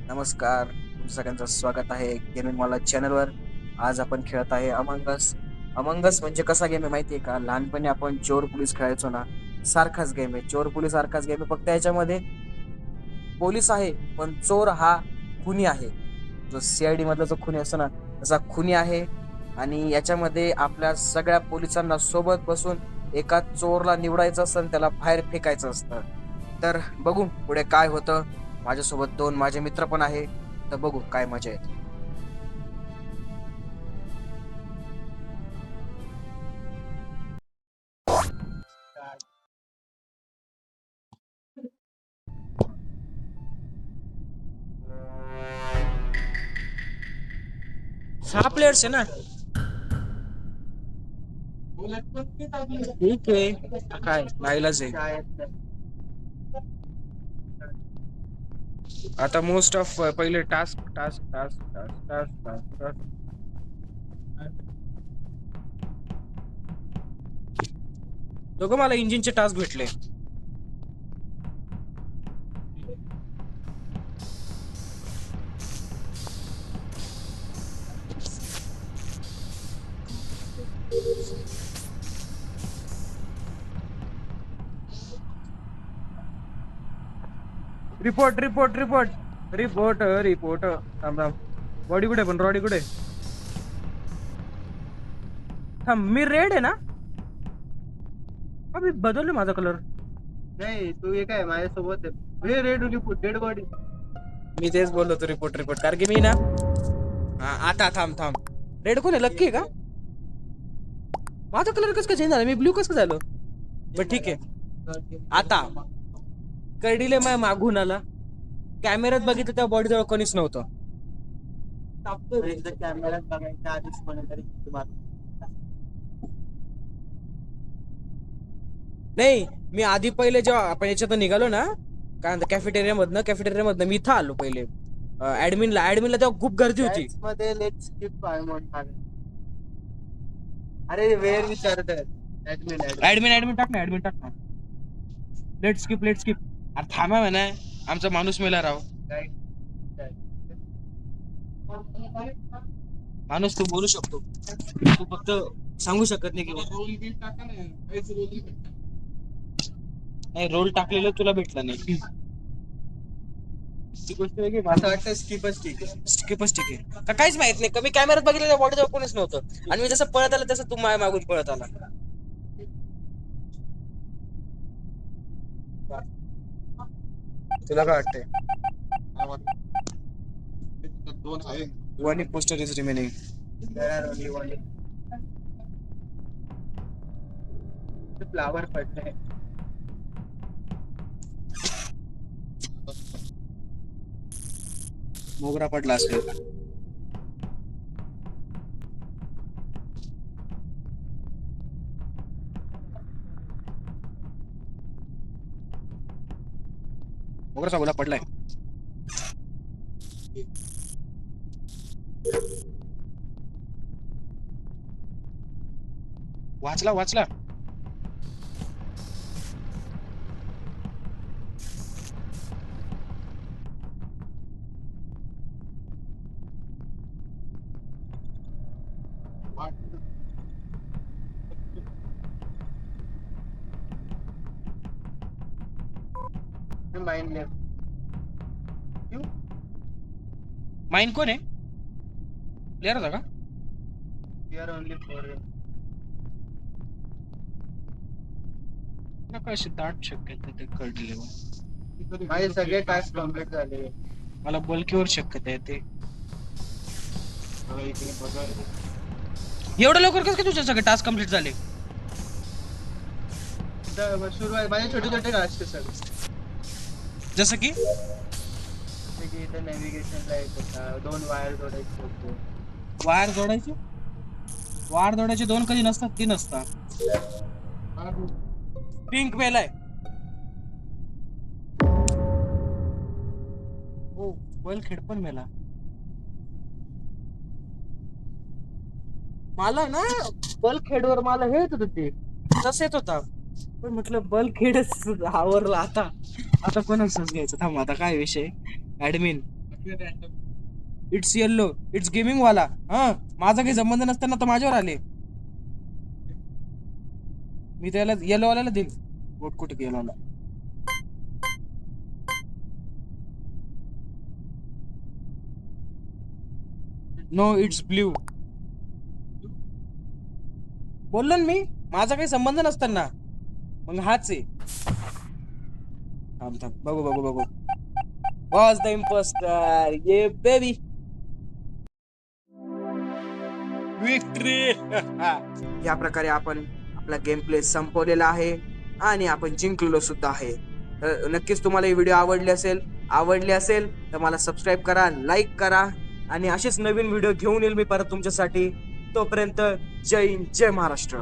नमस्कार, तुमचं सगळ्यांचं स्वागत आहे गेमिंग मला चॅनलवर. आज आपण खेळत आहे अमंगस. अमंगस म्हणजे कसा गेम आहे माहिती आहे का? लहानपणी आपण चोर पोलीस खेळायचो ना, सारखाच गेम आहे. चोर पोलीस सारखाच गेम आहे, फक्त याच्यामध्ये पोलीस आहे, पण चोर हा खुनी आहे. जो CID मधला जो खुनी असतो ना, तसा खुनी आहे. आणि याच्यामध्ये आपल्या सगळ्या पोलिसांना सोबत बसून एका चोरला निवडायचं असतं आणि त्याला बाहेर फेकायचं असतं. तर बघू पुढे काय होतं. माझ्यासोबत दोन माझे मित्र पण आहे, तर बघू काय मजा येते. सहा प्लेयर्स आहे ना. ठीक आहे, काय नाईलाज आहे. आता मोस्ट ऑफ पहिले task task task task task task task दोघं मला इंजिनचे टास्क भेटले. Report report report report report थांब थांब. बॉडी कुठे पण रॉडी कुठे? थांब, मी रेड आहे ना? मी बदललो माझा कलर. नाही तू हे काय माझ्यासोबत आहे. Red dead body. मी तेच बोललो तो रिपोर्ट रिपोर्ट कारण की मी ना. आता थांब थांब. रेड कोण आहे? लक्की आहे का? माझा कलर कसं काय चेंज झाला? मी ब्ल्यू कसं झालं? बरं ठीक आहे. आता कळडीले माय मागून आला. कॅमेऱ्यात बघितलं त्या बॉडी जवळ कोणीच नव्हतं. कॅमेऱ्यात बघायच्या आधीच कोणीतरी नाही, मी आधी पहिले जेव्हा आपण याच्यात निघालो ना, काय म्हणतात कॅफेटेरिया मधनं मी इथं आलो पहिले. ऍडमिनला तेव्हा खूप गर्दी होती. मध्ये लेट्स स्किप अरे वेळ विचारत ऍडमिन ऍडमिन टाक ना. लेट स्किप अरे थांबा म्हणा, आमचा माणूस मेला राव. माणूस तू बोलू शकतो, तू फक्त सांगू शकत नाही की नाही रोल टाकलेलं तुला भेटलं नाही. ती गोष्ट वेगळी. असं वाटतं स्किपच ठीक आहे. स्किपच ठीक आहे का काहीच माहित नाही. कमी कॅमेऱ्यात बघितलं बॉडी जवळ कोणीच नव्हतं आणि मी जसं पळत आलं तसं तू माझ्या मागून पळत आला. तुला काय वाटतंय? One poster is remaining. Flower पडलंय. मोगरा पडला असेल. मोगरा सागोला पडलाय. वाचला. माइंड माइन कोण आहे? प्लेअर होता का? ओनली फॉर कशी दाट शक्यता ते कळले. माझे सगळे टास्क कम्प्लीट झाले. मला बल्कीवर शक्यता येते. एवढं लवकर कसं काय तुझे सगळे टास्क कम्प्लीट झाले? सुरुवात माझे छोटे छोटे टास्क सगळे. जसं की इथं नॅव्हिगेशनला येत होता, 2 वायर जोडायचे होते. वायर जोडायचे 2 कधी नसतात, 3 असतात. पिंक मेलाय. ओ खेड पण मेला. मला ना बलखेडवर मला हे येत होतं ते तसं येत होता, पण म्हटलं बलखेडच आवरला. आता कोणाच घ्यायचं? थांब, आता काय विषय? Admin it's yellow, it's gaming वाला. हा, माझा काही संबंध नसताना तर माझ्यावर आले. मी त्याला येलो वाल्याला देईल. वोट कुठे गेला? No, it's blue. बोललो ना मी, माझा काही संबंध नसताना मग हाच आहे. थांब थांब, बघू बघू बघू. वॉज द इम्पोस्टर, ये बेबी. विक्ट्री. या प्रकारे आपण आपला गेम प्ले संपवलेला आहे आणि आपण जिंकलेलो सुद्धा आहे. तर नक्कीच तुम्हाला ही व्हिडिओ आवडली असेल तर मला सबस्क्राईब करा, लाईक करा आणि असेच नवीन व्हिडिओ घेऊन येईल मी परत तुमच्यासाठी. तोपर्यंत जय हिंद, जय महाराष्ट्र.